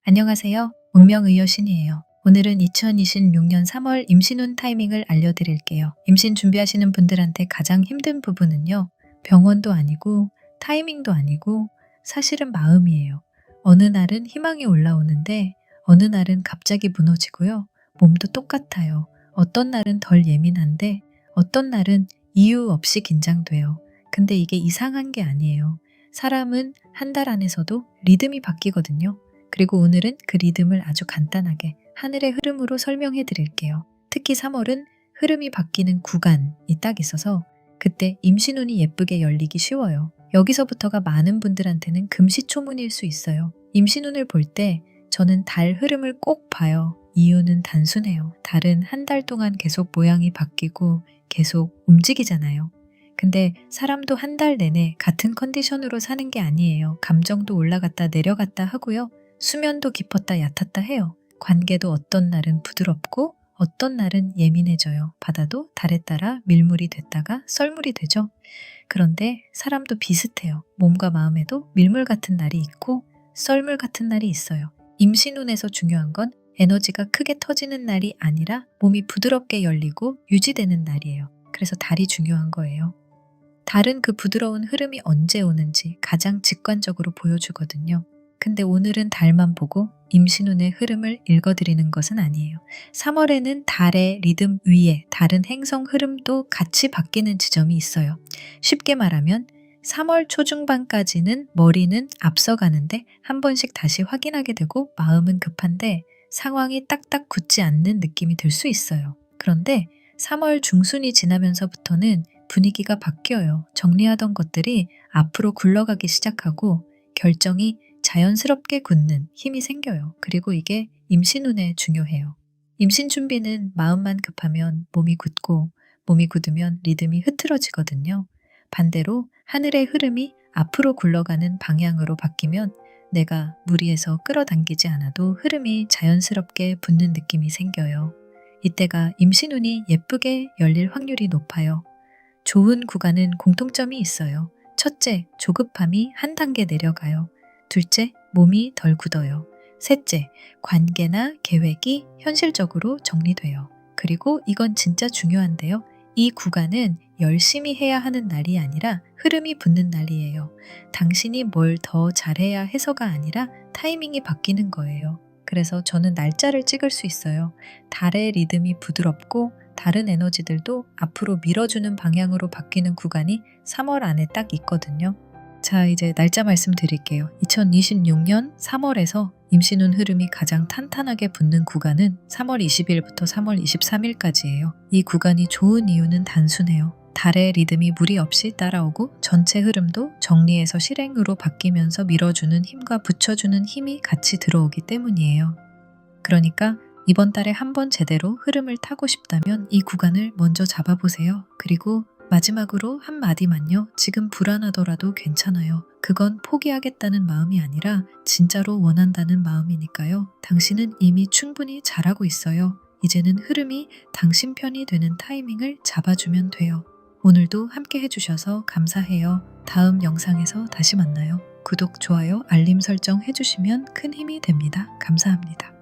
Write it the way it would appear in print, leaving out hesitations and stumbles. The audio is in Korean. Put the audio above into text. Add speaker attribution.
Speaker 1: 안녕하세요. 운명의여신이에요. 오늘은 2026년 3월 임신운 타이밍을 알려드릴게요. 임신 준비하시는 분들한테 가장 힘든 부분은요. 병원도 아니고 타이밍도 아니고 사실은 마음이에요. 어느 날은 희망이 올라오는데 어느 날은 갑자기 무너지고요. 몸도 똑같아요. 어떤 날은 덜 예민한데 어떤 날은 이유 없이 긴장돼요. 근데 이게 이상한 게 아니에요. 사람은 한 달 안에서도 리듬이 바뀌거든요. 그리고 오늘은 그 리듬을 아주 간단하게 하늘의 흐름으로 설명해 드릴게요. 특히 3월은 흐름이 바뀌는 구간이 딱 있어서 그때 임신운이 예쁘게 열리기 쉬워요. 여기서부터가 많은 분들한테는 금시초문일 수 있어요. 임신운을 볼 때 저는 달 흐름을 꼭 봐요. 이유는 단순해요. 달은 한 달 동안 계속 모양이 바뀌고 계속 움직이잖아요. 근데 사람도 한 달 내내 같은 컨디션으로 사는 게 아니에요. 감정도 올라갔다 내려갔다 하고요. 수면도 깊었다 얕았다 해요. 관계도 어떤 날은 부드럽고 어떤 날은 예민해져요. 바다도 달에 따라 밀물이 됐다가 썰물이 되죠. 그런데 사람도 비슷해요. 몸과 마음에도 밀물 같은 날이 있고 썰물 같은 날이 있어요. 임신운에서 중요한 건 에너지가 크게 터지는 날이 아니라 몸이 부드럽게 열리고 유지되는 날이에요. 그래서 달이 중요한 거예요. 달은 그 부드러운 흐름이 언제 오는지 가장 직관적으로 보여주거든요. 근데 오늘은 달만 보고 임신운의 흐름을 읽어드리는 것은 아니에요. 3월에는 달의 리듬 위에 다른 행성 흐름도 같이 바뀌는 지점이 있어요. 쉽게 말하면 3월 초중반까지는 머리는 앞서가는데 한 번씩 다시 확인하게 되고 마음은 급한데 상황이 딱딱 굳지 않는 느낌이 들 수 있어요. 그런데 3월 중순이 지나면서부터는 분위기가 바뀌어요. 정리하던 것들이 앞으로 굴러가기 시작하고 결정이 자연스럽게 굳는 힘이 생겨요. 그리고 이게 임신운에 중요해요. 임신 준비는 마음만 급하면 몸이 굳고 몸이 굳으면 리듬이 흐트러지거든요. 반대로 하늘의 흐름이 앞으로 굴러가는 방향으로 바뀌면 내가 무리해서 끌어당기지 않아도 흐름이 자연스럽게 붙는 느낌이 생겨요. 이때가 임신운이 예쁘게 열릴 확률이 높아요. 좋은 구간은 공통점이 있어요. 첫째, 조급함이 한 단계 내려가요. 둘째, 몸이 덜 굳어요. 셋째, 관계나 계획이 현실적으로 정리돼요. 그리고 이건 진짜 중요한데요. 이 구간은 열심히 해야 하는 날이 아니라 흐름이 붙는 날이에요. 당신이 뭘 더 잘해야 해서가 아니라 타이밍이 바뀌는 거예요. 그래서 저는 날짜를 찍을 수 있어요. 달의 리듬이 부드럽고 다른 에너지들도 앞으로 밀어주는 방향으로 바뀌는 구간이 3월 안에 딱 있거든요. 자, 이제 날짜 말씀드릴게요. 2026년 3월에서 임신운 흐름이 가장 탄탄하게 붙는 구간은 3월 20일부터 3월 23일까지예요. 이 구간이 좋은 이유는 단순해요. 달의 리듬이 무리 없이 따라오고 전체 흐름도 정리해서 실행으로 바뀌면서 밀어주는 힘과 붙여주는 힘이 같이 들어오기 때문이에요. 그러니까 이번 달에 한번 제대로 흐름을 타고 싶다면 이 구간을 먼저 잡아보세요. 그리고 마지막으로 한마디만요. 지금 불안하더라도 괜찮아요. 그건 포기하겠다는 마음이 아니라 진짜로 원한다는 마음이니까요. 당신은 이미 충분히 잘하고 있어요. 이제는 흐름이 당신 편이 되는 타이밍을 잡아주면 돼요. 오늘도 함께 해주셔서 감사해요. 다음 영상에서 다시 만나요. 구독, 좋아요, 알림 설정 해주시면 큰 힘이 됩니다. 감사합니다.